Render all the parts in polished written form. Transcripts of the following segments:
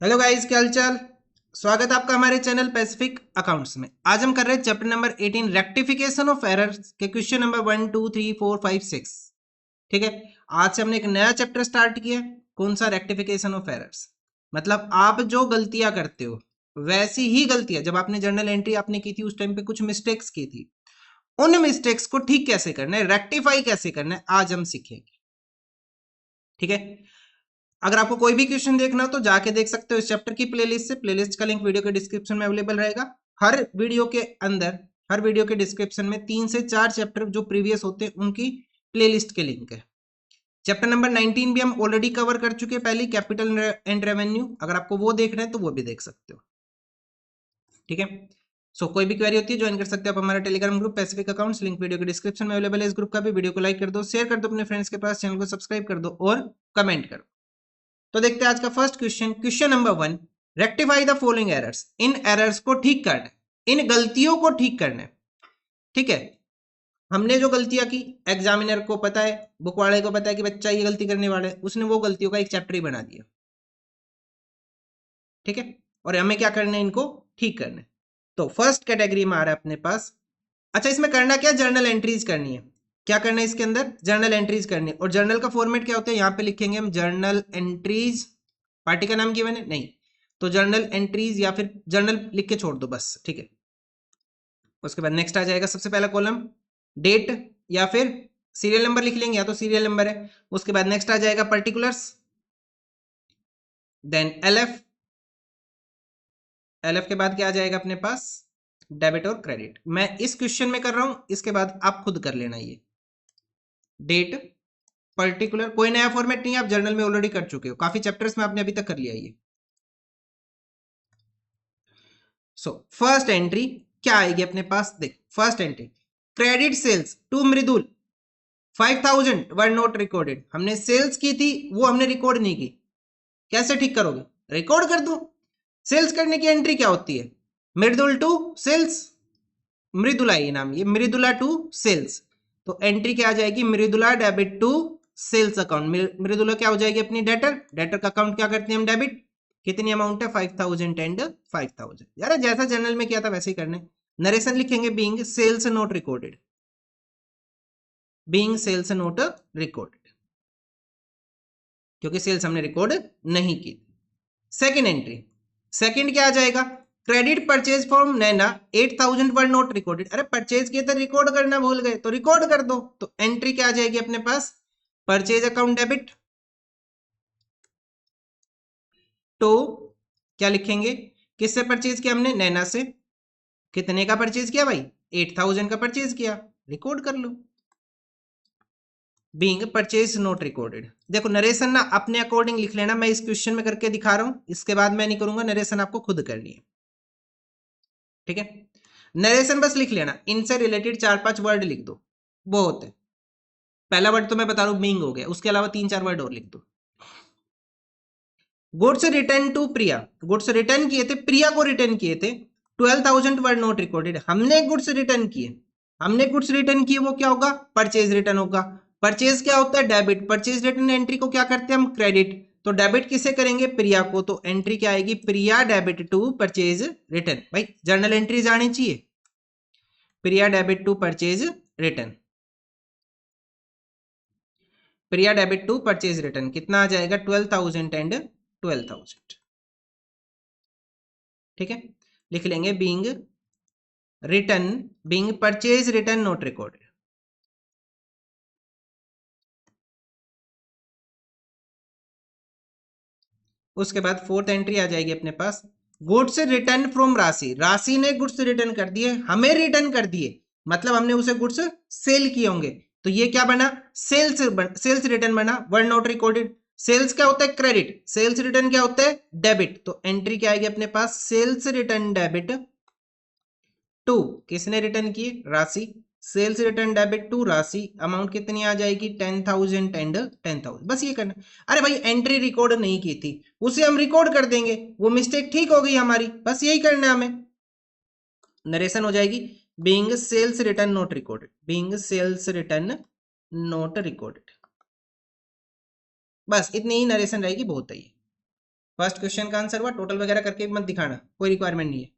Hello guys, क्या हालचाल। स्वागत है आपका हमारे चैनल पैसिफिक अकाउंट्स में। आज हम कर रहे हैं chapter number 18 rectification of errors के क्वेश्चन नंबर 1 2 3 4 5 6। ठीक है। आज से हमने एक नया चैप्टर स्टार्ट किया। कौन सा? Rectification of errors. मतलब आप जो गलतियां करते हो वैसी ही गलतियां जब आपने जर्नल एंट्री आपने की थी उस टाइम पे कुछ मिस्टेक्स की थी, उन मिस्टेक्स को ठीक कैसे करना है, रेक्टिफाई कैसे करना है, आज हम सीखेंगे। ठीक है। अगर आपको कोई भी क्वेश्चन देखना हो तो जाके देख सकते हो इस चैप्टर की प्लेलिस्ट से। प्लेलिस्ट का लिंक वीडियो के डिस्क्रिप्शन में अवेलेबल रहेगा। हर वीडियो के अंदर, हर वीडियो के डिस्क्रिप्शन में 3 से 4 चैप्टर जो प्रीवियस होते हैं उनकी प्लेलिस्ट के लिंक है। चैप्टर नंबर 19 भी हम ऑलरेडी कवर कर चुके हैं पहले, कैपिटल एंड रेवेन्यू। अगर आपको वो देखना है तो वो भी देख सकते हो। ठीक है। कोई भी क्वेरी होती है ज्वाइन कर सकते हो आप हमारा Telegram group Pacific accounts, link video के डिस्क्रिप्शन में अवेलेबल है। इस ग्रुप का भी वीडियो को लाइक कर दो, शेयर कर दो अपने फ्रेंड्स के पास, चैनल को सब्सक्राइब कर दो और कमेंट करो। तो देखते हैं आज का first question. Question number 1, rectify the following errors. In errors को ठीक करना है, इन गलतियों को ठीक करना है। ठीक है। हमने जो गलतियां की, एग्जामिनर को पता है, बुक वाले को पता है कि बच्चा ये गलती करने वाला है, उसने वो गलतियों का एक चैप्टर ही बना दिया। ठीक है। और हमें क्या करना है, इनको ठीक करना है। तो फर्स्ट कैटेगरी में आ रहा है अपने पास। अच्छा, इसमें करना क्या? जर्नल एंट्रीज करनी है। क्या करना है इसके अंदर? जर्नल एंट्रीज करनी है। और जर्नल का फॉर्मेट क्या होता है, यहां पे लिखेंगे हम जर्नल एंट्रीज। पार्टी का नाम गिवन है नहीं, तो जर्नल एंट्रीज या फिर जर्नल लिख के छोड़ दो बस। ठीक है। उसके बाद नेक्स्ट आ जाएगा सबसे पहला कॉलम डेट, या फिर सीरियल नंबर लिख लेंगे, या तो सीरियल नंबर है। उसके बाद नेक्स्ट आ जाएगा पर्टिकुलर्स, देन एलएफ। एलएफ के बाद क्या आ जाएगा अपने पास? डेबिट और क्रेडिट। मैं इस क्वेश्चन में कर रहा हूं, इसके बाद आप खुद कर लेना। ये डेट, पर्टिकुलर, कोई नया फॉर्मेट नहीं है, आप जर्नल में ऑलरेडी कर चुके हो, काफी चैप्टर्स में आपने अभी तक कर लिया ये। फर्स्ट एंट्री क्या आएगी अपने पास? देख, first entry credit sales to Mridul 5000 were not recorded. हमने सेल्स की थी, वो हमने रिकॉर्ड नहीं की। कैसे ठीक करोगे? रिकॉर्ड कर दो। सेल्स करने की एंट्री क्या होती है? मृदुल टू सेल्स, मृदुला ये नाम, ये मृदुला टू सेल्स। तो एंट्री क्या आ जाएगी? Mridula debit to sales account. Mridula क्या हो जाएगी? अपनी डेटर। डेटर का अकाउंट क्या करते हैं हम? डेबिट। कितनी अमाउंट है? 5000 एंड 5000। यार जैसा जनरल में किया था वैसे ही करने। नरेशन लिखेंगे being sales not recorded, being sales not recorded, क्योंकि सेल्स हमने रिकॉर्ड नहीं की। सेकेंड एंट्री, सेकेंड क्या आ जाएगा? Credit purchase from Naina 8000 were not recorded. अरे परचेज किए तो रिकॉर्ड करना भूल गए, तो रिकॉर्ड कर दो। तो एंट्री क्या आ जाएगी अपने पास? परचेज अकाउंट डेबिट टू, क्या लिखेंगे? किससे परचेज किया हमने? नैना से। कितने का परचेज किया भाई? 8000 का परचेज किया, रिकॉर्ड कर लो। Being purchase not recorded. देखो नरेशन ना अपने अकॉर्डिंग लिख लेना, मैं इस क्वेश्चन में करके दिखा रहा हूं, इसके बाद मैं नहीं करूंगा, नरेशन आपको खुद करनी है। ठीक है। नरेशन बस लिख लेना, इनसे रिलेटेड 4-5 वर्ड लिख दो, बहुत है। पहला वर्ड तो मैं बता रहा हूं बीइंग हो गया, उसके अलावा 3-4 वर्ड और लिख दो। Goods return to Priya, goods return किए थे, प्रिया को रिटर्न किए थे। 12000 वर्ड नॉट रिकॉर्डेड। हमने गुड्स रिटर्न किए, हमने गुड्स रिटर्न किए, वो क्या होगा? परचेज रिटर्न होगा। परचेज क्या होता है? डेबिट। परचेज रिटर्न एंट्री को क्या करते हैं हम? क्रेडिट। तो डेबिट किसे करेंगे? प्रिया को। तो एंट्री क्या आएगी? Priya debit to purchase return. भाई जर्नल एंट्रीज आनी चाहिए। Priya debit to purchase return, Priya debit to purchase return कितना आ जाएगा? 12000 एंड 12000। ठीक है। लिख लेंगे being return, being purchase return not recorded. उसके बाद फोर्थ एंट्री आ जाएगी अपने पास, गुड्स रिटर्न फ्रॉम राशि। राशि ने गुड्स रिटर्न कर दिए, हमें रिटर्न कर दिए, मतलब हमने उसे गुड्स सेल किए होंगे। तो ये क्या बना? सेल्स, सेल्स रिटर्न बना, वन नॉट रिकॉर्डेड। सेल्स क्या होता है? क्रेडिट। सेल्स रिटर्न क्या होता है? डेबिट। तो एंट्री क्या आएगी अपने पास? सेल्स रिटर्न डेबिट टू, किसने रिटर्न किए? राशि। सेल्स रिटर्न डेबिट टू राशि, अमाउंट कितनी आ जाएगी? 10000 एंड 10000। बस ये करना। अरे भाई एंट्री रिकॉर्ड नहीं की थी, उसे हम रिकॉर्ड कर देंगे, वो मिस्टेक ठीक हो गई हमारी, बस यही करना है हमें। नरेशन हो जाएगी being sales return not recorded, being sales return not recorded. बस इतनी ही नरेशन रहेगी, बहुत है ये। फर्स्ट क्वेश्चन का आंसर हुआ, टोटल वगैरह करके मत दिखाना, कोई रिक्वायरमेंट नहीं है।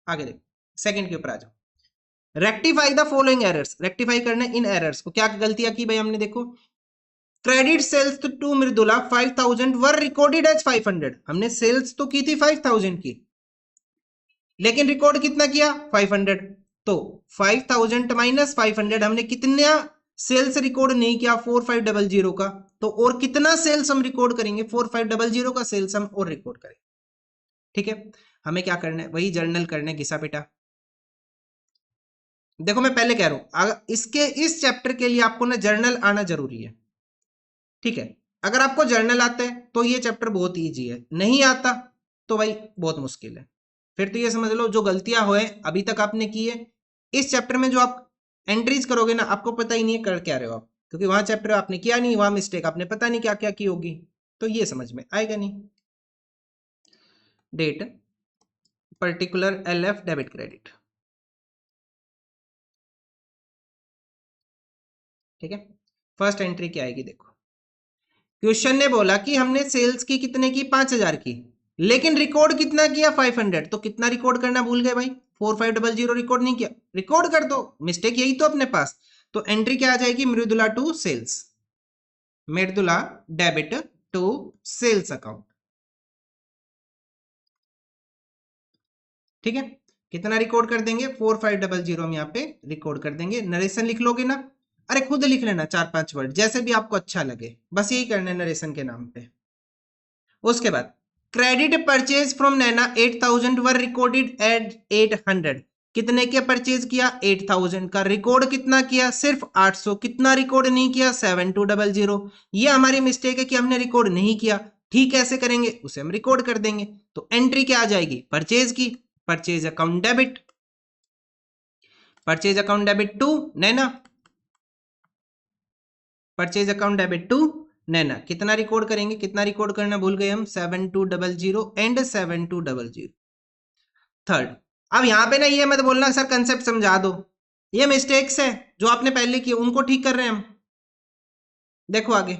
आगे देखो, सेकंड के ऊपर आ जाओ। Rectify the following errors, rectify करना इन एरर्स को। क्या गलतियां की भाई हमने, देखो credit sales to Mridula 5000 were recorded as 500, हमने सेल्स तो की थी 5000 की, लेकिन रिकॉर्ड कितना किया 500। तो 5000 माइनस 500, हमने कितना सेल्स रिकॉर्ड नहीं किया 4500 का, तो और कितना सेल्स हम रिकॉर्ड करेंगे 4500 का सेल्स हम और रिकॉर्ड करेंगे। ठीक है, हमें क्या करना है, वही जर्नल करना है घिसा पेटा। देखो मैं पहले कह रहा हूं, इसके इस चैप्टर के लिए आपको ना जर्नल आना जरूरी है। ठीक है, अगर आपको जर्नल आता है तो ये चैप्टर बहुत इजी है, नहीं आता तो भाई बहुत मुश्किल है। फिर तो ये समझ लो जो गलतियां हुए अभी तक आपने की है, इस चैप्टर में जो आप एंट्रीज करोगे ना, आपको पता ही नहीं है कर क्या रहे हो आप, क्योंकि वहां चैप्टर आपने किया नहीं, वहां मिस्टेक आपने पता नहीं क्या क्या की होगी, तो ये समझ में आएगा नहीं। Date, particular, LF, debit credit. ठीक है, फर्स्ट एंट्री क्या आएगी, देखो क्वेश्चन ने बोला कि हमने सेल्स की कितने की 5000 की, लेकिन रिकॉर्ड कितना किया 500, तो कितना रिकॉर्ड करना भूल गए भाई, 4500 रिकॉर्ड नहीं किया, रिकॉर्ड कर दो, मिस्टेक यही तो अपने पास। तो एंट्री क्या आ जाएगी, Mridula to sales, Mridula debit to sales account. ठीक है, कितना रिकॉर्ड कर देंगे 4500 हम यहाँ पे रिकॉर्ड कर देंगे। नरेशन लिख लोगे ना, अरे खुद लिख लेना 4-5 वर्ड जैसे भी आपको अच्छा लगे, बस यही करना है नरेशन के नाम पे। उसके बाद credit purchase from Naina 8000 were recorded at 800, कितने के परचेज किया 8000 का, रिकॉर्ड कितना किया सिर्फ 800, कितना रिकॉर्ड नहीं किया 7200। ये हमारी मिस्टेक है कि हमने रिकॉर्ड नहीं किया। ठीक कैसे करेंगे, उसे हम रिकॉर्ड कर देंगे। तो एंट्री क्या आ जाएगी परचेज की, purchase account debit, purchase account debit to Naina, purchase account debit to Naina. कितना रिकॉर्ड करेंगे, कितना रिकॉर्ड करना भूल गए हम 7200 एंड 7200। थर्ड, अब यहां पे ना ये मत बोलना सर कंसेप्ट समझा दो, ये मिस्टेक्स है जो आपने पहले किए उनको ठीक कर रहे हैं हम। देखो आगे,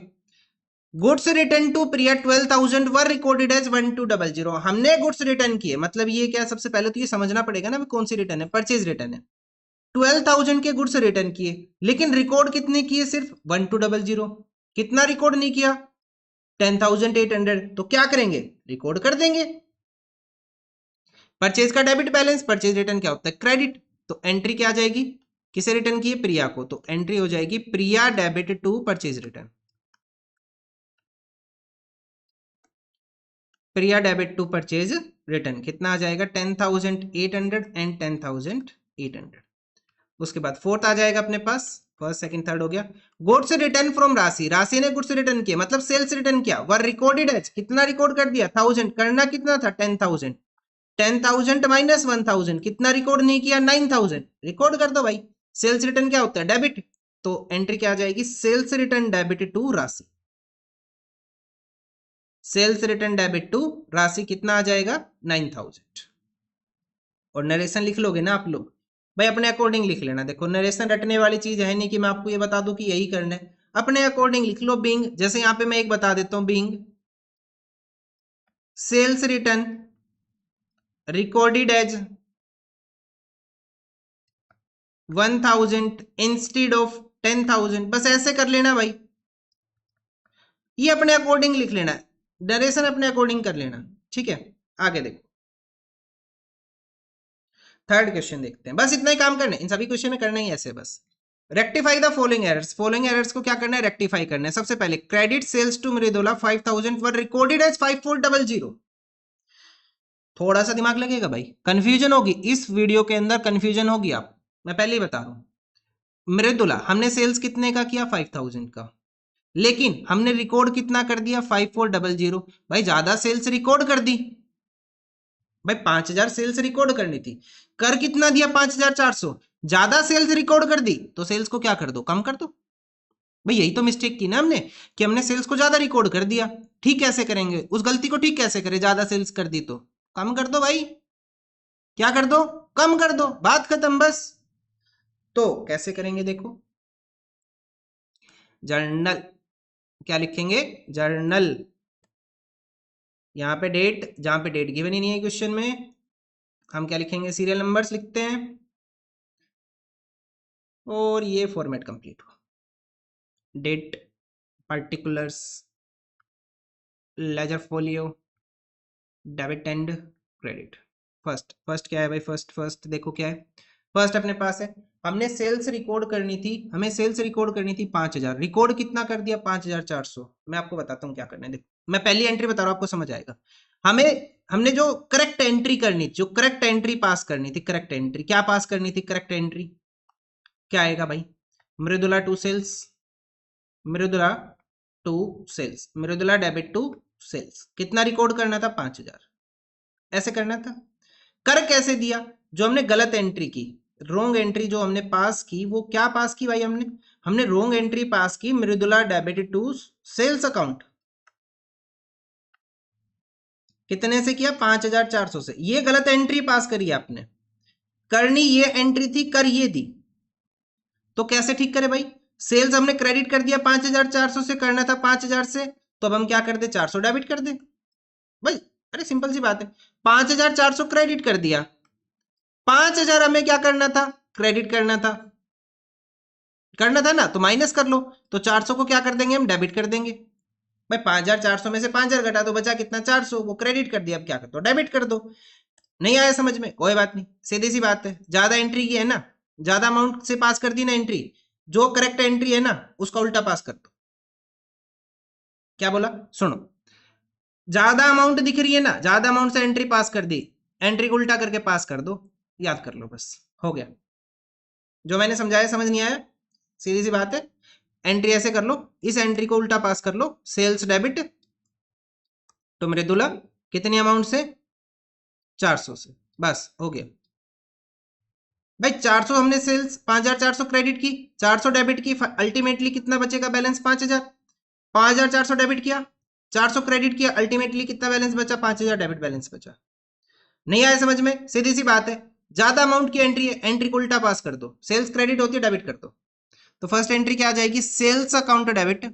goods return to Priya 12000 were recorded as 1200, हमने गुड्स रिटर्न किए, मतलब ये क्या, सबसे पहले तो ये समझना पड़ेगा ना कौन सी रिटर्न है, परचेज रिटर्न है। 12000 के गुड्स रिटर्न किए, लेकिन रिकॉर्ड कितने किए सिर्फ 1200, कितना रिकॉर्ड नहीं किया 10800, तो क्या करेंगे रिकॉर्ड कर देंगे। परचेज का डेबिट बैलेंस, परचेज रिटर्न क्या होता है क्रेडिट, तो एंट्री क्या आ जाएगी, किसे रिटर्न किए प्रिया को, तो एंट्री हो जाएगी Priya debit to purchase return, Priya debit to purchase return. कितना आ जाएगा 10800 एंड 10800। उसके बाद फोर्थ आ जाएगा अपने पास, फर्स्ट सेकंड थर्ड हो गया। गुड्स रिटर्न फ्रॉम राशि, राशि ने गुड्स रिटर्न किया मतलब सेल्स रिटर्न किया, वर रिकॉर्डेड एज, कितना रिकॉर्ड कर दिया 1000, करना कितना था 10000, 10000 माइनस 1000, कितना रिकॉर्ड नहीं किया 9000, रिकॉर्ड कर दो भाई। सेल्स रिटर्न क्या होता है डेबिट, तो एंट्री क्या आ जाएगी सेल्स रिटर्न डेबिट टू राशि, सेल्स रिटर्न डेबिट टू राशि कितना आ जाएगा 9000। और नरेशन लिख लोगे ना आप लोग, भाई अपने अकॉर्डिंग लिख लेना। देखो नरेशन रटने वाली चीज है नहीं कि मैं आपको ये बता दूं कि यही करना है, अपने अकॉर्डिंग लिख लो। बीइंग, जैसे यहां पे मैं एक बता देता हूं, being sales return recorded as 1000 instead of 10000, बस ऐसे कर लेना भाई, ये अपने अकॉर्डिंग लिख लेना, नरेशन अपने अकॉर्डिंग कर लेना। ठीक है, आगे देखो थर्ड क्वेश्चन देखते हैं, बस इतना ही काम करना है, इन सभी क्वेश्चन में करना ही ऐसे बस। Rectify the following errors, following errors को क्या करना है रेक्टिफाई करना है। सबसे पहले credit sales to Mridula 5000 were recorded as 5400, थोड़ा सा दिमाग लगेगा भाई, कंफ्यूजन होगी इस वीडियो के अंदर, कंफ्यूजन होगी आप, मैं पहले ही बता रहा हूं। मृदुला हमने सेल्स कितने का किया 5000 का, लेकिन हमने रिकॉर्ड कितना कर दिया 5400, भाई ज्यादा सेल्स रिकॉर्ड कर दी, भाई 5000 सेल्स रिकॉर्ड करनी थी, कर कितना दिया 5400, ज्यादा सेल्स रिकॉर्ड कर दी, तो सेल्स को क्या कर दो कम कर दो। भाई यही तो मिस्टेक की ना हमने, कि हमने सेल्स को ज्यादा रिकॉर्ड कर दिया। ठीक कैसे करेंगे उस गलती को, ठीक कैसे करें, ज्यादा सेल्स कर दी तो कम कर दो भाई, क्या कर दो कम कर दो, बात खत्म बस। तो कैसे करेंगे देखो, जर्नल, क्या लिखेंगे जर्नल, यहाँ पे डेट, जहाँ पे डेट गिवन ही नहीं है क्वेश्चन में, हम क्या लिखेंगे, सीरियल नंबर्स लिखते हैं और ये फॉर्मेट कंप्लीट हुआ। Date, particulars, ledger folio, debit and credit. First क्या है भाई, फर्स्ट देखो क्या है। फर्स्ट अपने पास है, हमने सेल्स रिकॉर्ड करनी थी, हमें सेल्स रिकॉर्ड करनी थी 5000, रिकॉर्ड कितना कर दिया 5400। मैं आपको बताता हूँ क्या करना है, देखो मैं पहली एंट्री बता रहा हूँ, आपको समझ आएगा। हमने जो करेक्ट एंट्री करनी थी, जो करेक्ट एंट्री पास करनी थी, करेक्ट एंट्री क्या पास करनी थी, करेक्ट एंट्री क्या आएगा भाई, Mridula to sales, Mridula to sales, Mridula debit to sales, कितना रिकॉर्ड करना था 5000, ऐसे करना था। कर कैसे दिया, जो हमने गलत एंट्री की, रोंग एंट्री जो हमने पास की, वो क्या पास की भाई, हमने रोंग एंट्री पास की, Mridula debit to sales account. कितने से किया, 5400 से, ये गलत एंट्री पास करी आपने, करनी ये एंट्री थी, कर ये दी, तो कैसे ठीक करे भाई, सेल्स हमने क्रेडिट कर दिया 5400 से, करना था 5000 से, तो अब हम क्या कर दे, 400 डेबिट कर दे भाई। अरे सिंपल सी बात है, 5400 क्रेडिट कर दिया, 5000 हमें क्या करना था, क्रेडिट करना था ना, तो माइनस कर लो, तो 400 को क्या कर देंगे हम, डेबिट कर देंगे भाई। 5400 में से 5000 घटा दो, बचा कितना 400, वो क्रेडिट कर दिया, अब क्या कर दो, डेबिट कर दो। नहीं आया समझ में, कोई बात नहीं, सीधी सी बात है, ज्यादा एंट्री की है ना, ज्यादा अमाउंट से पास कर दी ना एंट्री, जो करेक्ट एंट्री है ना उसका उल्टा पास कर दो। क्या बोला, सुनो, ज्यादा अमाउंट दिख रही है ना, ज्यादा अमाउंट से एंट्री पास कर दी, एंट्री को उल्टा करके पास कर दो, याद कर लो, बस हो गया। जो मैंने समझाया समझ नहीं आया, सीधी सी बात है, एंट्री ऐसे कर लो, इस एंट्री को उल्टा पास कर लो, सेल्स डेबिट तो मृदुला कितनी अमाउंट से, 400 से, बस हो गया भाई। 400 हमने सेल्स 5400 क्रेडिट की, 400 डेबिट की, अल्टीमेटली कितना बचेगा बैलेंस, 5000, 5400 डेबिट किया, 400 क्रेडिट किया, अल्टीमेटली कितना बैलेंस बचा, 5000 डेबिट बैलेंस बचा। नहीं आया समझ में, सीधी सी बात है, ज्यादा अमाउंट की एंट्री है, एंट्री को उल्टा पास कर दो, सेल्स क्रेडिट होती है, डेबिट कर दो। तो फर्स्ट एंट्री क्या आ जाएगी, sales account debit,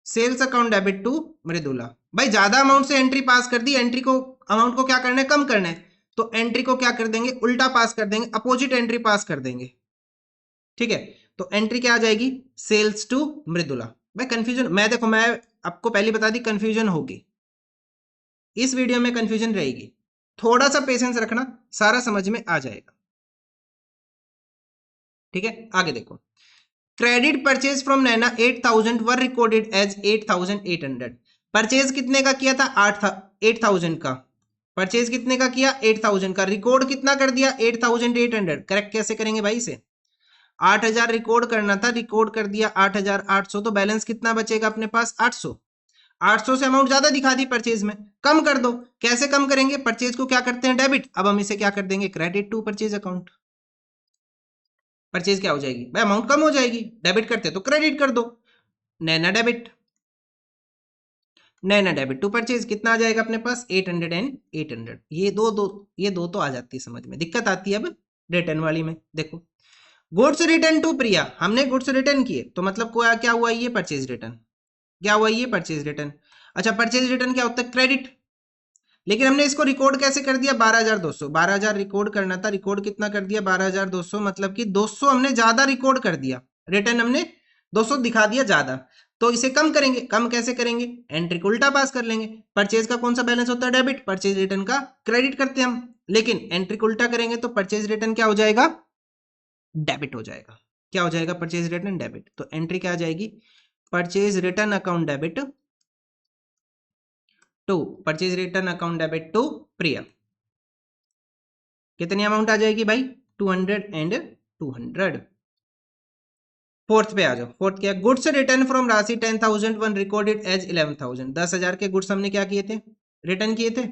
sales account debit to Mridula. भाई ज्यादा अमाउंट से एंट्री पास कर दी, एंट्री को, अमाउंट को क्या करना है, कम करना है, तो एंट्री को क्या कर देंगे, उल्टा पास कर देंगे, अपोजिट एंट्री पास कर देंगे, ठीक है। तो एंट्री क्या आ जाएगी, सेल्स टू मृदुला। भाई कंफ्यूजन, मैं देखो मैं आपको पहले बता दी, कंफ्यूजन होगी इस वीडियो में, कंफ्यूजन रहेगी, थोड़ा सा पेशेंस रखना, सारा समझ में आ जाएगा, ठीक है। आगे देखो, credit purchase from Naina 8000 were recorded as 8800। Purchase कितने का किया था, 8000 का, परचेज कितने का किया, 8000 का, रिकॉर्ड कितना कर दिया, 8800। करेक्ट कैसे करेंगे भाई इसे, 8000 रिकॉर्ड करना था, रिकॉर्ड कर दिया 8800, तो बैलेंस कितना बचेगा अपने पास, 800। 800 से अमाउंट ज्यादा दिखा दी परचेज में, कम कर दो, कैसे कम करेंगे, परचेज को क्या करते हैं, डेबिट, अब हम इसे क्या कर देंगे, credit to purchase account. Purchase क्या हो जाएगी भाई, अमाउंट कम हो जाएगी, डेबिट करते तो क्रेडिट कर दो, Naina debit, Naina debit to purchase कितना आ जाएगा अपने पास, 800 एंड 800। ये दो तो आ जाती है समझ में, दिक्कत आती है अब रिटर्न वाली में। देखो, गुड्स रिटर्न टू प्रिया, हमने गुड्स रिटर्न किए, तो मतलब क्या हुआ, ये परचेज रिटर्न, क्या हुआ, ये परचेज रिटर्न। अच्छा, परचेज रिटर्न क्या होता है, क्रेडिट, लेकिन हमने इसको रिकॉर्ड कैसे कर दिया, 12200, 12000 रिकॉर्ड करना था, रिकॉर्ड कितना कर दिया, 12200, मतलब कि 200 हमने ज्यादा रिकॉर्ड कर दिया, रिटर्न हमने 200 दिखा दिया ज्यादा, तो इसे कम करेंगे, कम कैसे करेंगे, एंट्री को उल्टा पास कर लेंगे, परचेज का कौन सा बैलेंस होता है, डेबिट, परचेज रिटर्न का क्रेडिट करते हैं हम, लेकिन एंट्री को उल्टा करेंगे तो परचेज रिटर्न क्या हो जाएगा, डेबिट हो जाएगा, क्या हो जाएगा, परचेज रिटर्न डेबिट। तो एंट्री क्या आ जाएगी, purchase return account debit to, purchase return account debit to Priya, कितनी अमाउंट आ जाएगी भाई, 200 एंड 200। फोर्थ पे आ जाओ, फोर्थ क्या, गुड्स रिटर्न फ्रॉम राशि 10,000 वन रिकॉर्डेड एज 11,000। 10,000 के गुड्स हमने क्या किए थे, रिटर्न किए थे,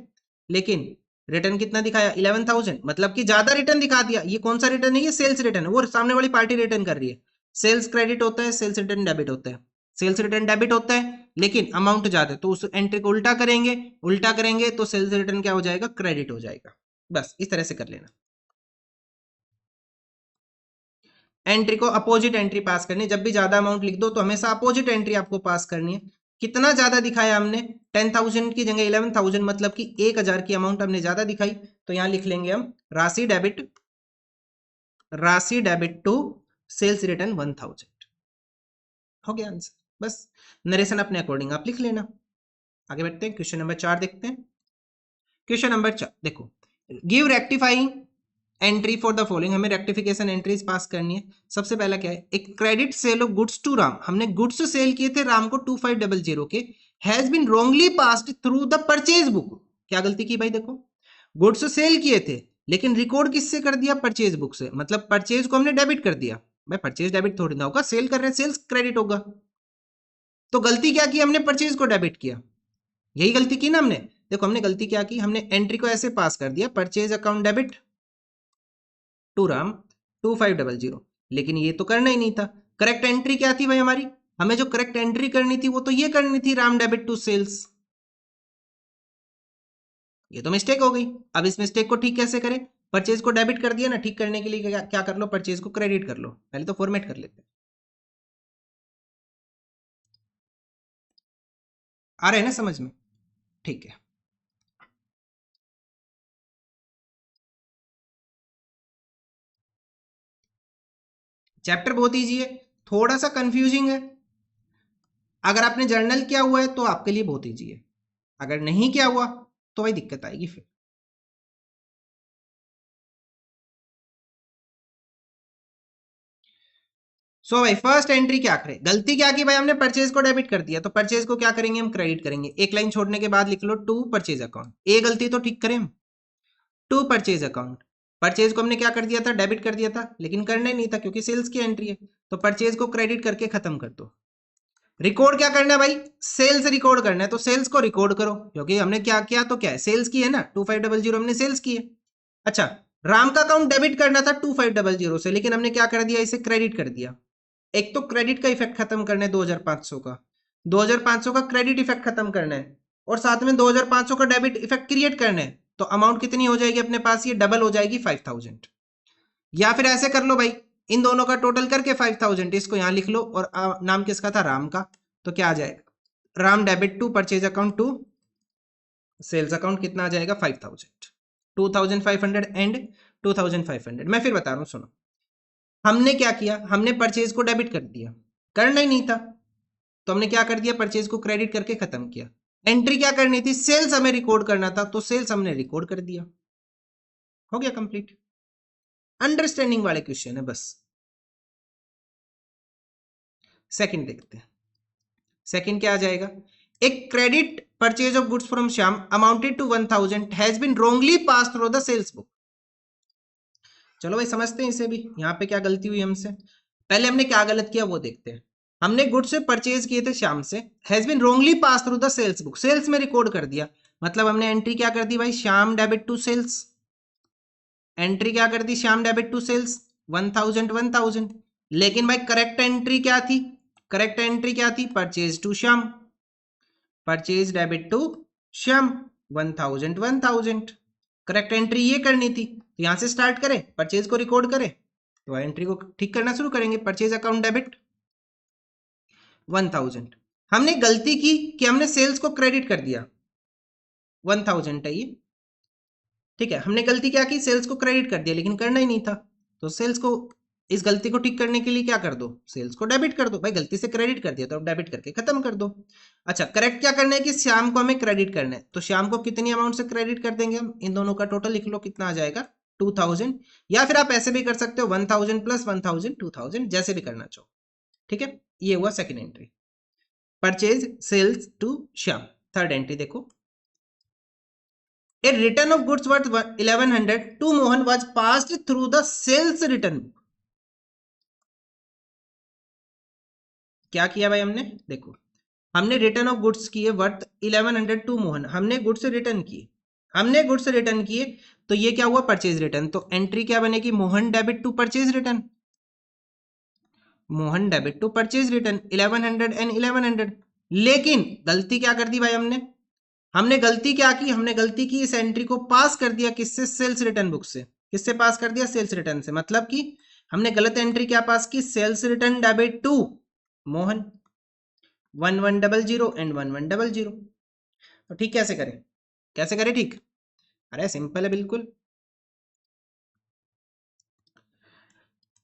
लेकिन रिटर्न कितना दिखाया, 11,000, मतलब कि ज्यादा रिटर्न दिखा दिया। ये कौन सा रिटर्न है, ये सेल्स रिटर्न है, वो सामने वाली पार्टी रिटर्न कर रही है, सेल्स क्रेडिट होता है, सेल्स रिटर्न डेबिट होता है, सेल्स रिटर्न डेबिट होता है, लेकिन अमाउंट ज्यादा है, तो उस एंट्री को उल्टा करेंगे, उल्टा करेंगे तो सेल्स रिटर्न क्या हो जाएगा, क्रेडिट हो जाएगा। बस इस तरह से कर लेना, एंट्री को अपोजिट एंट्री पास करनी, जब भी ज्यादा अमाउंट लिख दो तो हमेशा अपोजिट एंट्री आपको पास करनी है। कितना ज्यादा दिखाया हमने, 10,000 की जगह 11,000, मतलब कि 1,000 की अमाउंट हमने ज्यादा दिखाई, तो यहां लिख लेंगे हम राशि डेबिट टू सेल्स रिटर्न 1,000। हो गया आंसर। बस नरेशन अपने अकॉर्डिंग आप लिख लेना। आगे बढ़ते हैं, क्वेश्चन नंबर 4 देखते हैं। क्वेश्चन नंबर 4 देखो, give rectifying entry for the following, हमें रेक्टिफिकेशन एंट्रीज पास करनी है। सबसे पहला क्या है, एक credit sale of goods to Ram, हमने गुड्स सेल किए थे राम को 2500 के, has been wrongly passed through the purchase book. क्या गलती की भाई, देखो गुड्स सेल किए थे लेकिन रिकॉर्ड किससे कर दिया, परचेज बुक से, मतलब परचेज को हमने डेबिट कर दिया। भाई परचेज डेबिट थोड़ी ना होगा, सेल कर रहे हैं सेल्स क्रेडिट होगा। तो गलती क्या की हमने, परचेज को डेबिट किया, यही गलती की ना हमने। देखो हमने गलती क्या की, हमने एंट्री को ऐसे पास कर दिया, purchase account debit to Ram 2500, लेकिन ये तो करना ही नहीं था। करेक्ट एंट्री क्या थी भाई हमारी, हमें जो करेक्ट एंट्री करनी थी वो तो ये करनी थी, राम डेबिट टू सेल्स। ये तो मिस्टेक हो गई। अब इस मिस्टेक को ठीक कैसे करें, परचेज को डेबिट कर दिया ना, ठीक करने के लिए क्या कर लो, परचेज को क्रेडिट कर लो। पहले तो फॉर्मेट कर लेते हैं। आ रहे हैं ना समझ में, ठीक है। चैप्टर बहुत ईजी है, थोड़ा सा कंफ्यूजिंग है। अगर आपने जर्नल किया हुआ है तो आपके लिए बहुत ईजी है, अगर नहीं किया हुआ तो भाई दिक्कत आएगी फिर। सो भाई फर्स्ट एंट्री क्या करें, गलती क्या की भाई, हमने परचेज को डेबिट कर दिया, तो परचेज को क्या करेंगे हम, क्रेडिट करेंगे। एक लाइन छोड़ने के बाद लिख लो टू परचेज अकाउंट, ये गलती तो ठीक करें हम, टू परचेज अकाउंट। परचेज को हमने क्या कर दिया था, डेबिट कर दिया था, लेकिन करना ही नहीं था क्योंकि सेल्स की एंट्री है, तो परचेज को क्रेडिट करके खत्म कर दो। रिकॉर्ड क्या करना है भाई, सेल्स रिकॉर्ड करना है, तो सेल्स को रिकॉर्ड करो, क्योंकि हमने क्या किया, तो क्या है, सेल्स की है ना, 2500 हमने सेल्स की है। अच्छा, राम का अकाउंट डेबिट करना था 2500 से, लेकिन हमने क्या कर दिया, इसे क्रेडिट कर दिया। एक तो क्रेडिट का इफेक्ट खत्म करना है 2500 का, 2500 का क्रेडिट इफेक्ट खत्म करना है, और साथ में 2500 का डेबिट इफेक्ट क्रिएट करना है, तो अमाउंट कितनी हो जाएगी अपने पास, ये डबल हो जाएगी 5000। या फिर ऐसे कर लो भाई, इन दोनों का टोटल करके 5000, इसको यहां लिख लो, और नाम किसका था, राम का, तो क्या आ जाएगा, Ram debit to purchase account to sales account, कितना आ जाएगा 5000, 2500 एंड 2500। मैं फिर बता रहा हूं सुनो, हमने क्या किया, हमने परचेज को डेबिट कर दिया, करना ही नहीं था, तो हमने क्या कर दिया, परचेज को क्रेडिट करके खत्म किया। एंट्री क्या करनी थी, सेल्स हमें रिकॉर्ड करना था, तो सेल्स हमने रिकॉर्ड कर दिया, हो गया कंप्लीट। अंडरस्टैंडिंग वाले क्वेश्चन है बस। सेकंड देखते हैं, सेकंड क्या आ जाएगा, एक credit purchase of goods from Shyam amounted to 1000 has been wrongly pass through the sales book. चलो भाई समझते हैं इसे भी, यहां पे क्या गलती हुई हमसे, पहले हमने क्या गलत किया वो देखते हैं। हमने गुड्स से परचेज किए थे श्याम से, has been wrongly pass through the sales book, sales में रिकॉर्ड कर दिया, मतलब हमने एंट्री क्या कर दी भाई, Shyam debit to sales, entry क्या कर दी, श्याम डेबिट टू सेल्स 1000, लेकिन भाई करेक्ट एंट्री क्या थी, करेक्ट एंट्री क्या थी, purchase to Shyam, purchase debit to Shyam 1000। Correct entry ये करनी थी, तो यहां से स्टार्ट करें, परचेज को रिकॉर्ड करें, तो एंट्री को ठीक करना शुरू करेंगे, परचेज अकाउंट डेबिट 1000। हमने गलती की कि हमने सेल्स को क्रेडिट कर दिया, 1000 है ये, ठीक है, हमने गलती क्या की, सेल्स को क्रेडिट कर दिया, लेकिन करना ही नहीं था, तो सेल्स को, इस गलती को ठीक करने के लिए क्या कर दो, सेल्स को डेबिट कर दो। भाई गलती से क्रेडिट कर दिया तो अब डेबिट करके खत्म कर दो। अच्छा, करेक्ट क्या करना है कि श्याम को हमें क्रेडिट करना है, तो श्याम को कितनी अमाउंट से क्रेडिट कर देंगे हम, इन दोनों का टोटल लिख लो, कितना आ जाएगा 2000, या फिर आप ऐसे भी कर सकते हो 1000 प्लस 1000 2000, जैसे भी करना चाहो, ठीक है। ये हुआ second entry, purchase sales to Shyam. Third entry देखो, a return of goods worth 1100 to Mohan was passed through the sales return book। क्या किया भाई हमने, देखो हमने रिटर्न ऑफ गुड्स किए वर्थ 1100 टू मोहन, हमने गुड्स रिटर्न किए, हमने गुड्स रिटर्न किए, तो ये क्या हुआ, परचेज रिटर्न, तो एंट्री क्या बनेगी, Mohan debit to purchase return, Mohan debit to purchase return 1100 and 1100। लेकिन गलती क्या कर दी भाई हमने, हमने गलती क्या की, हमने गलती की इस एंट्री को पास कर दिया किससे, सेल्स रिटर्न बुक से, किससे पास कर दिया, सेल्स रिटर्न से, मतलब कि हमने गलत एंट्री क्या पास की, sales return debit to Mohan, 1100 and 1100। तो ठीक कैसे करें, कैसे करें ठीक? अरे सिंपल है बिल्कुल।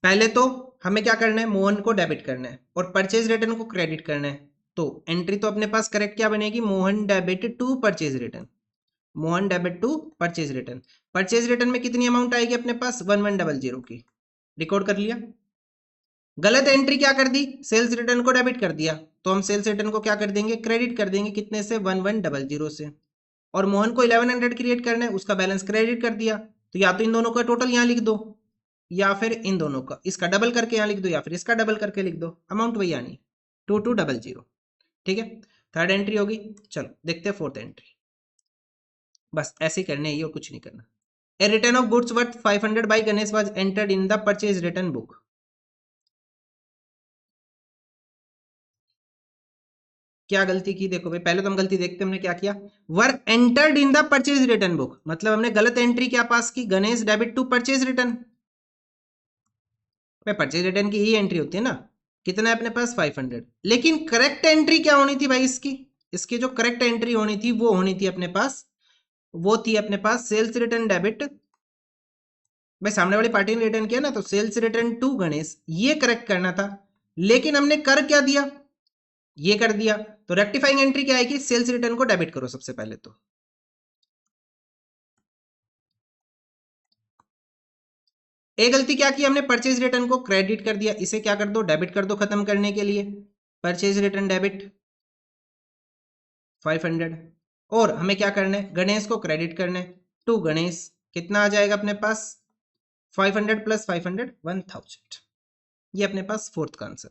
पहले तो हमें क्या करना है, मोहन को डेबिट करना है और परचेज रिटर्न को क्रेडिट करना है। तो एंट्री तो अपने पास करेक्ट क्या बनेगी, Mohan debit to purchase return, Mohan debit to purchase return. Purchase return में कितनी अमाउंट आएगी अपने पास, 1100 की, रिकॉर्ड कर लिया। गलत एंट्री क्या कर दी, सेल्स रिटर्न को डेबिट कर दिया, तो हम सेल्स रिटर्न को क्या कर देंगे, क्रेडिट कर देंगे, कितने से, 1100 से। और मोहन को 1100 क्रिएट करना है, उसका बैलेंस क्रेडिट कर दिया, तो या तो इन दोनों का टोटल यहाँ लिख दो या फिर इन दोनों का, इसका डबल करके यहाँ लिख दो या फिर इसका डबल करके लिख दो, अमाउंट वही आनी, 2200। ठीक है, थर्ड एंट्री होगी। चलो देखते हैं फोर्थ एंट्री। बस ऐसे ही करने है और कुछ नहीं करना। A return of goods worth 500 by Ganesh was entered in the purchase return book. क्या गलती की, देखो भाई पहले तो हम गलती देखते हमने क्या किया, were entered in the purchase return book, मतलब हमने गलत एंट्री क्या पास की, Ganesh debit to purchase return. Purchase return की ही एंट्री होती है ना, कितना है अपने पास 500। लेकिन करेक्ट एंट्री क्या होनी थी भाई इसकी, इसकी जो करेक्ट एंट्री होनी थी वो होनी थी अपने पास, वो थी अपने पास सेल्स रिटर्न डेबिट, भाई सामने वाली पार्टी ने रिटर्न किया ना, तो सेल्स रिटर्न टू गणेश, ये करेक्ट करना था। लेकिन हमने कर क्या दिया, ये कर दिया। तो रेक्टिफाइंग एंट्री क्या आएगी, सेल्स रिटर्न को डेबिट करो सबसे पहले। तो एक गलती क्या की हमने, परचेज रिटर्न को क्रेडिट कर दिया, इसे क्या कर दो, डेबिट कर दो खत्म करने के लिए, परचेज रिटर्न डेबिट 500। और हमें क्या करना है, गणेश को क्रेडिट करना है, टू गणेश, कितना आ जाएगा अपने पास, 500 प्लस 500 1000। ये अपने पास फोर्थ का आंसर।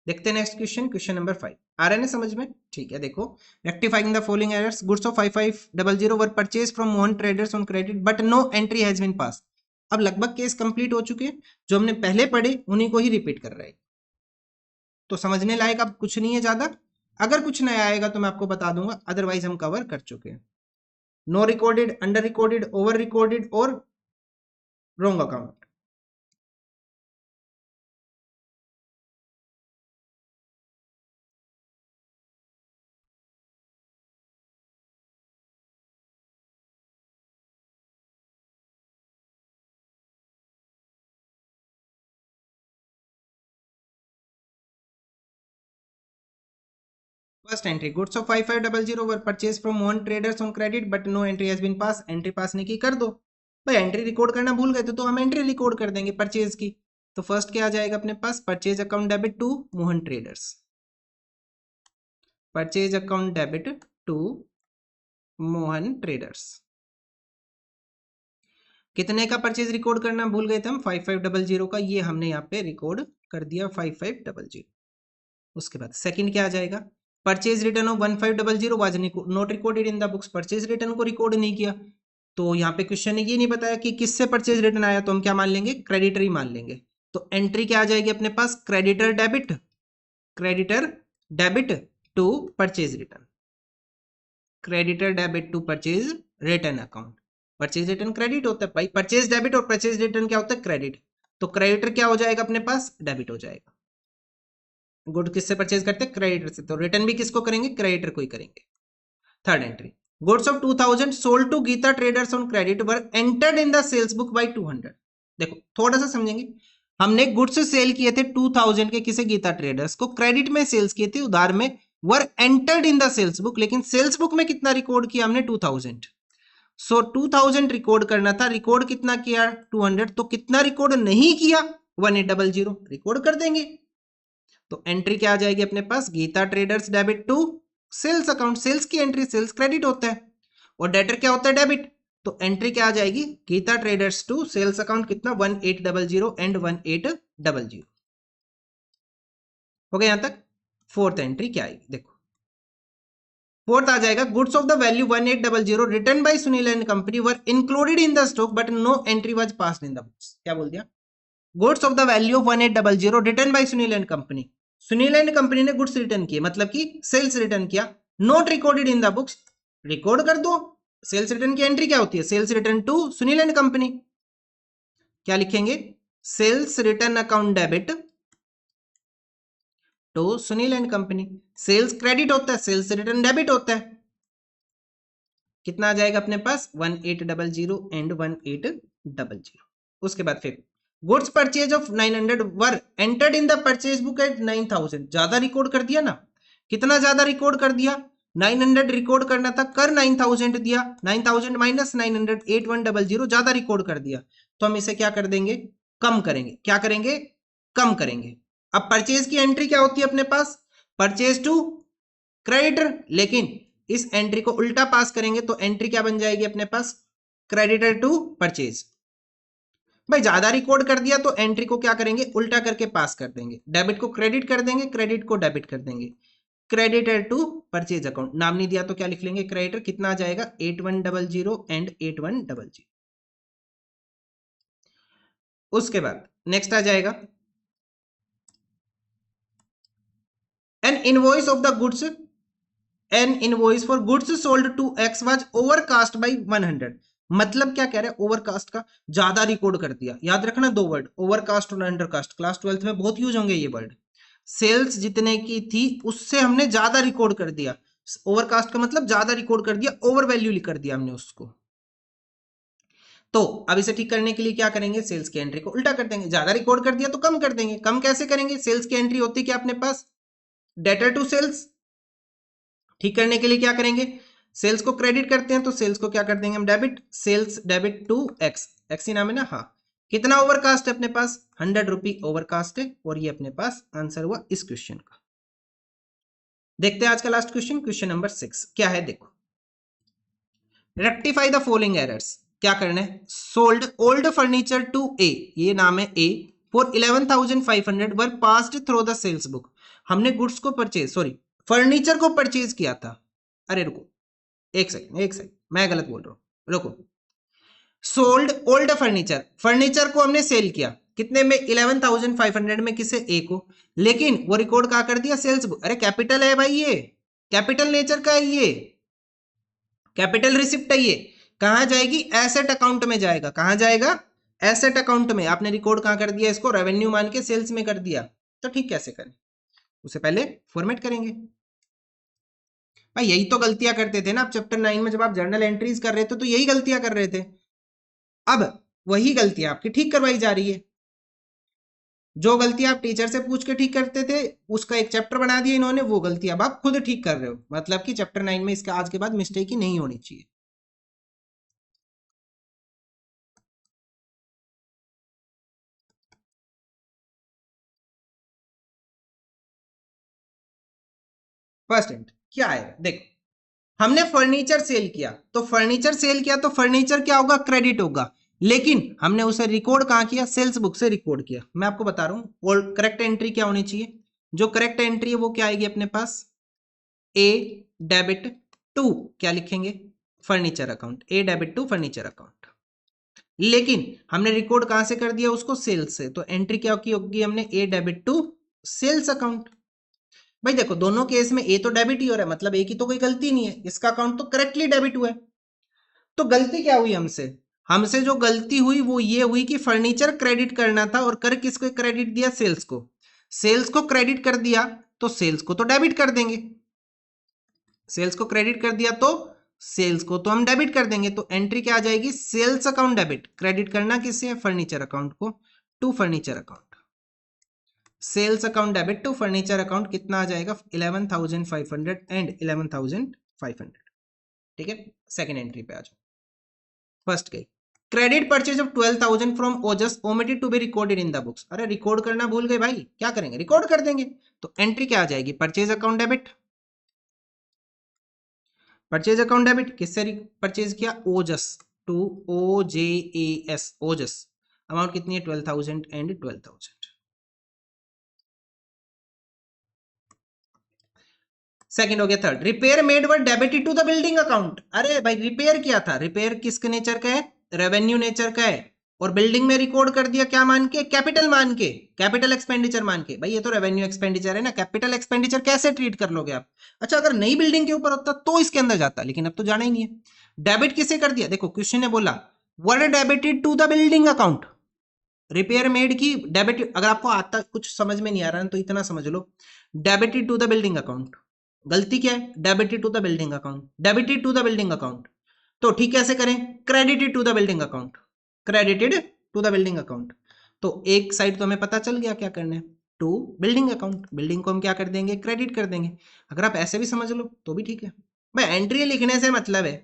देखते हैं नेक्स्ट क्वेश्चन, क्वेश्चन नंबर 5। आ रहा है ना समझ में, ठीक है। देखो, rectifying the following errors, goods of 5500 were purchase from Mohan traders on credit but no entry has been pass. अब लगभग केस कंप्लीट हो चुके हैं, जो हमने पहले पढ़े उन्हीं को ही रिपीट कर रहे हैं, तो समझने लायक अब कुछ नहीं है ज्यादा। अगर कुछ नया आएगा तो मैं आपको बता दूंगा, अदरवाइज हम कवर कर चुके हैं। No recorded, under recorded, over recorded और wrong account. First entry, goods of 5500 were purchase from Mohan traders on credit but no entry has been pass. Entry pass नहीं की, कर दो भाई, एंट्री रिकॉर्ड करना भूल गए थे तो हम एंट्री रिकॉर्ड कर देंगे परचेज की। तो फर्स्ट क्या आ जाएगा अपने पास, purchase account debit to Mohan traders, purchase account debit to Mohan traders. कितने का परचेज रिकॉर्ड करना भूल गए थे हम, 5500 का, ये हमने यहाँ पे रिकॉर्ड कर दिया 5500। उसके बाद सेकंड क्या आ जाएगा, purchase return of 1500 was not recorded in the books, purchase return को रिकॉर्ड नहीं किया। तो यहाँ पे क्वेश्चन ने ये नहीं बताया कि किससे परचेज रिटर्न आया, तो हम क्या मान लेंगे, क्रेडिटर ही मान लेंगे। तो एंट्री क्या आ जाएगी अपने पास, creditor debit, creditor debit to purchase return, creditor debit to purchase return account. Purchase return credit होता है भाई, परचेज डेबिट और परचेज रिटर्न क्या होता है, क्रेडिट। तो क्रेडिटर क्या हो जाएगा अपने पास, डेबिट हो जाएगा। गुड किससे परचेज करते हैं, क्रेडिटर से, तो रिटर्न भी किसको करेंगे, क्रेडिटर को ही करेंगे। Third entry, goods of 2000 sold to Geeta traders on credit were entered in the sales book by 200। देखो थोड़ा सा समझेंगे, हमने गुड्स सेल किए थे 2000 के, किसे, गीता ट्रेडर्स को, क्रेडिट में सेल्स किए थे, उधार में, were entered in the sales book, लेकिन सेल्स बुक में कितना रिकॉर्ड किया हमने, 2000। सो 2000 रिकॉर्ड करना था, रिकॉर्ड कितना किया, 200। तो कितना रिकॉर्ड नहीं किया, 1800 रिकॉर्ड कर देंगे। तो एंट्री क्या आ जाएगी अपने पास, Geeta traders debit to sales account, sales की एंट्री, सेल्स क्रेडिट होता है और डेटर क्या होता है, डेबिट। तो एंट्री क्या आ जाएगी, Geeta traders to sales account कितना, 1800 एंड 1800। हो गया यहां तक। फोर्थ एंट्री क्या आएगी, देखो फोर्थ आ जाएगा, goods of the value 1800 return by Sunil and company were included in the stock but no entry was passed in the books. क्या बोल दिया, goods of the value of 1800 return by Sunil and company, Sunil and company ने goods return किए, मतलब कि sales return किया, not recorded in the books, record कर दो। सेल्स रिटर्न की एंट्री क्या होती है, sales return to Sunil and company, क्या लिखेंगे, sales return account debit to Sunil and company. Sales credit होता है, सेल्स रिटर्न डेबिट होता है। कितना आ जाएगा अपने पास 1800 एंड 1800। उसके बाद फिर goods purchase of 900 were entered in the purchase book at 9000। ज्यादा रिकॉर्ड कर दिया ना, कितना ज्यादा रिकॉर्ड कर दिया, 900 रिकॉर्ड करना था, कर 9000 दिया, 9000 माइनस 900 8100 ज्यादा रिकॉर्ड कर दिया, तो हम इसे क्या कर देंगे, कम करेंगे। क्या करेंगे, कम करेंगे। अब परचेज की एंट्री क्या होती है अपने पास, परचेज टू क्रेडिटर, लेकिन इस एंट्री को उल्टा पास करेंगे तो एंट्री क्या बन जाएगी अपने पास, क्रेडिटर टू परचेज। भाई ज्यादा रिकॉर्ड कर दिया तो एंट्री को क्या करेंगे, उल्टा करके पास कर देंगे, डेबिट को क्रेडिट कर देंगे, क्रेडिट को डेबिट कर देंगे। क्रेडिटर टू परचेज अकाउंट, नाम नहीं दिया तो क्या लिख लेंगे, क्रेडिटर। कितना आ जाएगा 8100 एंड 8100। उसके बाद नेक्स्ट आ जाएगा an invoice of the goods, an invoice for goods sold to X was overcast by 100। मतलब क्या कह रहे हैं, ओवरकास्ट का ज्यादा रिकॉर्ड कर दिया। याद रखना दो वर्ड, ओवरकास्ट और अंडरकास्ट, क्लास 12th में बहुत यूज होंगे ये वर्ड। सेल्स जितने की थी उससे हमने ज्यादा रिकॉर्ड कर दिया। ओवरकास्ट का मतलब ज्यादा रिकॉर्ड कर दिया, ओवर वैल्यू कर दिया हमने उसको। तो अब इसे ठीक करने के लिए क्या करेंगे, सेल्स की एंट्री को उल्टा कर देंगे। ज्यादा रिकॉर्ड कर दिया तो कम कर देंगे। कम कैसे करेंगे, सेल्स की एंट्री होती क्या अपने पास, डेटर टू सेल्स। ठीक करने के लिए क्या करेंगे, सेल्स को क्रेडिट करते हैं तो सेल्स को क्या कर देंगे हम, debit. Sales debit to X, X ही नाम है ना, हाँ। कितना ओवरकास्ट है अपने पास, 100 रुपी ओवरकास्ट है। और ये अपने पास आंसर हुआ इस क्वेश्चन का। देखते हैं आज का लास्ट क्वेश्चन, क्वेश्चन नंबर 6 क्या है, देखो। Rectify the following errors. क्या करना है, sold old furniture to A, ये नाम है A, for 11,500 were passed through the sales book. हमने गुड्स को परचेज, सॉरी फर्नीचर को परचेज किया था। अरे रुको एक सेकंड, एक सेकंड, मैं गलत बोल रहा हूं, रुको। सोल्ड ओल्ड फर्नीचर, फर्नीचर को हमने सेल किया कितने में, 11,500 में, किसे, ए को। लेकिन वो रिकॉर्ड कहां कर दिया, सेल्स बुक। अरे कैपिटल है भाई, ये कैपिटल नेचर का है, ये कैपिटल रिसिप्ट है, ये कहां जाएगी, एसेट अकाउंट में जाएगा। कहां जाएगा, एसेट अकाउंट में। आपने रिकॉर्ड कहां कर दिया, इसको रेवेन्यू मान के सेल्स में कर दिया। तो ठीक कैसे करें, उसे पहले फॉर्मेट करेंगे। भाई यही तो गलतियां करते थे ना आप चैप्टर 9 में, जब आप जर्नल एंट्रीज कर रहे थे तो यही गलतियां कर रहे थे। अब वही गलतियां आपकी ठीक करवाई जा रही है। जो गलतियां आप टीचर से पूछ के ठीक करते थे उसका एक चैप्टर बना दिया इन्होंने, वो गलती अब आप खुद ठीक कर रहे हो। मतलब कि चैप्टर 9 में इसका आज के बाद मिस्टेक ही नहीं होनी चाहिए। फर्स्ट एंड क्या आएगा, देखो। हमने फर्नीचर सेल किया, तो फर्नीचर सेल किया तो फर्नीचर क्या होगा, क्रेडिट होगा। लेकिन हमने उसे रिकॉर्ड कहां किया, सेल्स बुक से रिकॉर्ड किया। मैं आपको बता रहा हूं और करेक्ट एंट्री क्या होनी चाहिए, जो करेक्ट एंट्री है वो क्या आएगी अपने पास, ए डेबिट टू, क्या लिखेंगे, furniture account, a debit to furniture account. लेकिन हमने रिकॉर्ड कहां से कर दिया उसको, सेल्स से, तो एंट्री क्या की होगी हमने, ए डेबिट टू सेल्स अकाउंट। भाई देखो दोनों केस में ए तो डेबिट ही हो रहा है, मतलब ए की तो कोई गलती नहीं है, इसका अकाउंट तो करेक्टली डेबिट हुआ है। तो गलती क्या हुई हमसे, हमसे जो गलती हुई वो ये हुई कि फर्नीचर क्रेडिट करना था और कर किसको क्रेडिट दिया, सेल्स को। सेल्स को क्रेडिट कर दिया तो सेल्स को तो डेबिट कर देंगे, सेल्स को क्रेडिट कर दिया तो सेल्स को तो हम डेबिट कर देंगे। तो एंट्री क्या आ जाएगी, सेल्स अकाउंट डेबिट, क्रेडिट करना किससे, फर्नीचर अकाउंट को, to furniture account. Sales account debit to furniture account कितना आ जाएगा, 11,500 एंड 11,500। ठीक है, सेकेंड एंट्री पे आ जाओ। फर्स्ट के credit purchase of 12,000 from Ojas omitted to be recorded in the books. अरे रिकॉर्ड करना भूल गए भाई, क्या करेंगे, रिकॉर्ड कर देंगे। तो एंट्री क्या आ जाएगी, purchase account debit, purchase account debit किससे परचेज किया, Ojas, to O J A S, Ojas. Amount कितनी है, 12,000 एंड 12,000। सेकंड हो गया। Third, repair made were debited to the building account. अरे भाई रिपेयर किया था, रिपेयर किसके नेचर का है, रेवेन्यू नेचर का है। और बिल्डिंग में रिकॉर्ड कर दिया क्या मान के, कैपिटल मान के, कैपिटल एक्सपेंडिचर मान के। भाई ये तो रेवेन्यू एक्सपेंडिचर है ना, कैपिटल एक्सपेंडिचर कैसे ट्रीट कर लोगे आप। अच्छा अगर नई बिल्डिंग के ऊपर होता तो इसके अंदर जाता, लेकिन अब तो जाना ही नहीं है। डेबिट किसे कर दिया, देखो क्वेश्चन ने बोला were debited to the building account, repair made की डेबिट, अगर आपको आता कुछ समझ में नहीं आ रहा है तो इतना समझ लो, debited to the building account. गलती क्या है? Debited to the building account, debited to the building account. तो ठीक कैसे करें? Credited to the building account, credited to the building account. तो एक साइड तो हमें पता चल गया क्या करना है, टू बिल्डिंग अकाउंट, बिल्डिंग को हम क्या कर देंगे? क्रेडिट कर देंगे। अगर आप ऐसे भी समझ लो तो भी ठीक है भाई, एंट्री लिखने से मतलब है।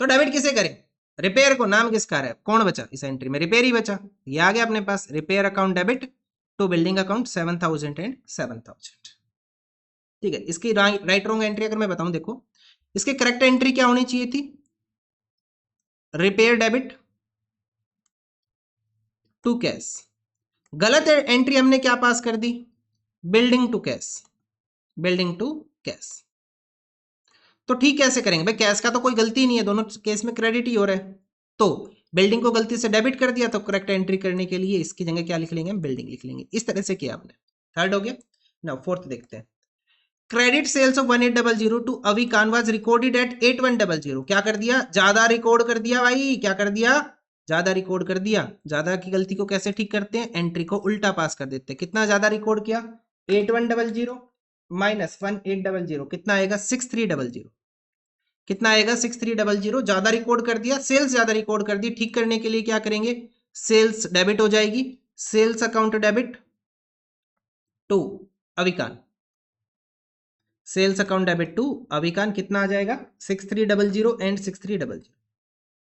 तो डेबिट किसे करें? रिपेयर को। नाम किसका है? कौन बचा इस एंट्री में? रिपेयर ही बचा। ये आ गया अपने पास, repair account debit to building account 7000 and 7000। ठीक है, इसकी राइट रॉन्ग एंट्री अगर मैं बताऊं, देखो इसकी करेक्ट एंट्री क्या होनी चाहिए थी? Repair debit to cash. गलत एंट्री हमने क्या पास कर दी? Building to cash, building to cash. तो ठीक कैसे करेंगे भाई? कैश का तो कोई गलती नहीं है, दोनों केस में क्रेडिट ही हो रहा है। तो बिल्डिंग को गलती से डेबिट कर दिया, तो करेक्ट एंट्री करने के लिए इसकी जगह क्या लिख लेंगे? हम बिल्डिंग लिख लेंगे। इस तरह से किया हमने। थर्ड हो गया ना। फोर्थ देखते हैं। Credit sales of 1800 to Avikan was recorded at 8100। क्या कर दिया? ज्यादा रिकॉर्ड कर दिया भाई। क्या कर दिया? ज्यादा रिकॉर्ड कर दिया। ज्यादा की गलती को कैसे ठीक करते हैं? एंट्री को उल्टा पास कर देते हैं। कितना ज्यादा रिकॉर्ड किया? 8100 माइनस 1800 कितना आएगा? 6300। कितना आएगा? 6300। ज्यादा रिकॉर्ड कर दिया, सेल्स ज्यादा रिकॉर्ड कर दी। ठीक करने के लिए क्या करेंगे? सेल्स डेबिट हो जाएगी, sales account debit to Avikan, sales account debit to Avikan. कितना आ जाएगा? 6300 एंड 6300।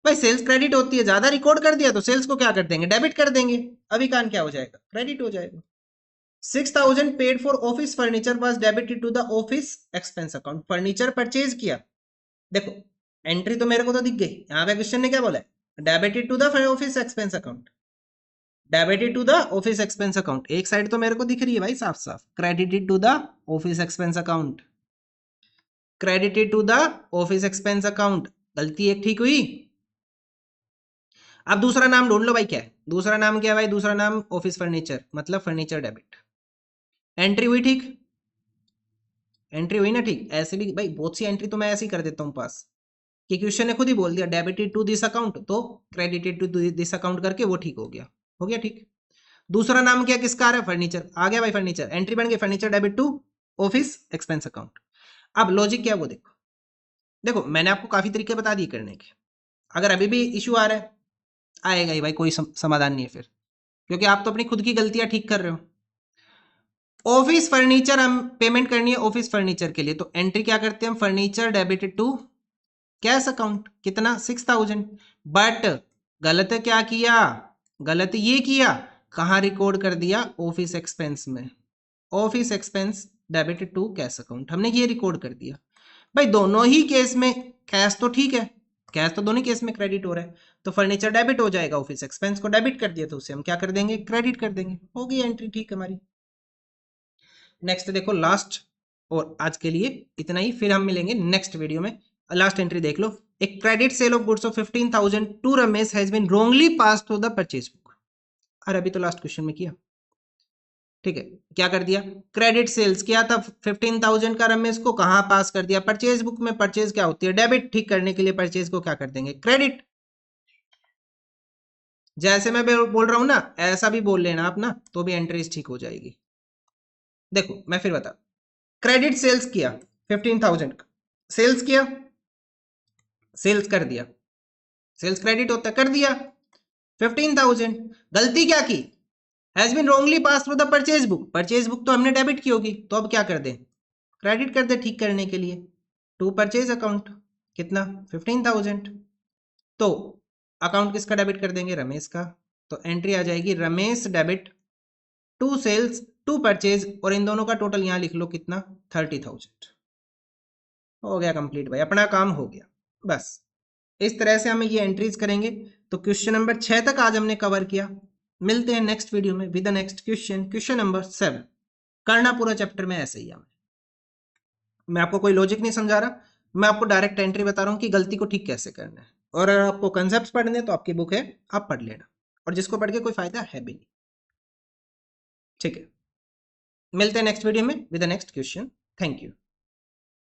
भाई सेल्स क्रेडिट होती है, ज्यादा रिकॉर्ड कर दिया तो सेल्स को क्या कर देंगे? डेबिट कर देंगे। अविकान क्या हो जाएगा? क्रेडिट हो जाएगा। 6000 paid for office furniture was debited to the office expense account. Furniture purchase किया। देखो एंट्री तो मेरे को तो दिख गई। यहाँ पे क्वेश्चन ने क्या बोला है? Debited to the office expense account, debited to the office expense account. एक साइड तो मेरे को दिख रही है भाई साफ साफ, credited to the office expense account, credited to the office expense account. गलती एक ठीक हुई। अब दूसरा नाम ढूंढ लो भाई, क्या है दूसरा नाम? क्या है भाई दूसरा नाम? ऑफिस फर्नीचर, मतलब फर्नीचर डेबिट। एंट्री हुई ठीक? एंट्री हुई ना ठीक? ऐसे भी भाई बहुत सी एंट्री तो मैं ऐसे ही कर देता हूं पास, कि क्वेश्चन ने खुद ही बोल दिया डेबिटेड टू दिस अकाउंट, तो क्रेडिटेड टू दिस अकाउंट करके वो ठीक हो गया। हो गया ठीक। दूसरा नाम क्या किसका आ रहा है? फर्नीचर। आ गया भाई फर्नीचर, एंट्री बन गई furniture debit to office expense account. अब लॉजिक क्या है वो देखो। देखो मैंने आपको काफी तरीके बता दिए करने के। अगर अभी भी इशू आ रहा है, आएगा ही भाई, कोई समाधान नहीं है फिर, क्योंकि आप तो अपनी खुद की गलतियां ठीक कर रहे हो। ऑफिस फर्नीचर हम पेमेंट करनी है ऑफिस फर्नीचर के लिए, तो एंट्री क्या करते हैं हम? Furniture debited to cash account. कितना? 6000। बट गलत क्या किया? गलत ये किया, कहां रिकॉर्ड कर दिया? ऑफिस एक्सपेंस में। Office expense debited to cash account, हमने ये रिकॉर्ड कर दिया। भाई दोनों ही केस में कैश तो ठीक है, कैश तो दोनों केस में क्रेडिट हो रहा है, तो फर्नीचर डेबिट हो जाएगा। ऑफिस एक्सपेंस को डेबिट कर दिया तो उसे हम क्या कर देंगे? क्रेडिट कर देंगे। हो गई एंट्री ठीक हमारी। नेक्स्ट देखो, लास्ट और आज के लिए इतना ही, फिर हम मिलेंगे नेक्स्ट वीडियो में। लास्ट एंट्री देख लो। A credit sale of goods of 15000 to Ramesh has been wrongly pass to the purchase book. अरे अभी तो लास्ट क्वेश्चन में किया, ठीक है। क्या कर दिया? क्रेडिट सेल्स किया था 15000 का, रमेश को कहां पास कर दिया? परचेज बुक में। परचेज क्या होती है? डेबिट। ठीक करने के लिए परचेज को क्या कर देंगे? क्रेडिट। जैसे मैं बोल रहा हूं ना, ऐसा भी बोल लेना आप ना, तो भी एंट्रीज ठीक हो जाएगी। देखो मैं फिर बता, क्रेडिट सेल्स किया 15000 का, सेल्स किया, सेल्स कर दिया, सेल्स क्रेडिट होता है, कर दिया 15000। गलती क्या की? Has been wrongly pass through the purchase book. Purchase book तो हमने डेबिट की होगी, तो अब क्या कर दें? क्रेडिट कर दे ठीक करने के लिए टू परचेज अकाउंट। कितना? 15000। तो अकाउंट किसका डेबिट कर देंगे? रमेश का। तो एंट्री आ जाएगी Ramesh debit to sales to purchase, और इन दोनों का टोटल यहां लिख लो कितना? 30000। हो गया कंप्लीट भाई, अपना काम हो गया। बस इस तरह से हम ये एंट्रीज करेंगे। तो क्वेश्चन नंबर 6 तक आज हमने कवर किया। मिलते हैं नेक्स्ट वीडियो में with the next question, question number 7। करना पूरा चैप्टर में ऐसे ही है। मैं आपको कोई लॉजिक नहीं समझा रहा, मैं आपको डायरेक्ट एंट्री बता रहा हूँ कि गलती को ठीक कैसे करना है। और अगर आपको कंसेप्ट पढ़ने हैं तो आपकी बुक है, आप पढ़ लेना, और जिसको पढ़ के कोई फायदा है भी नहीं। ठीक है, मिलते हैं नेक्स्ट वीडियो में with the next question. Thank you.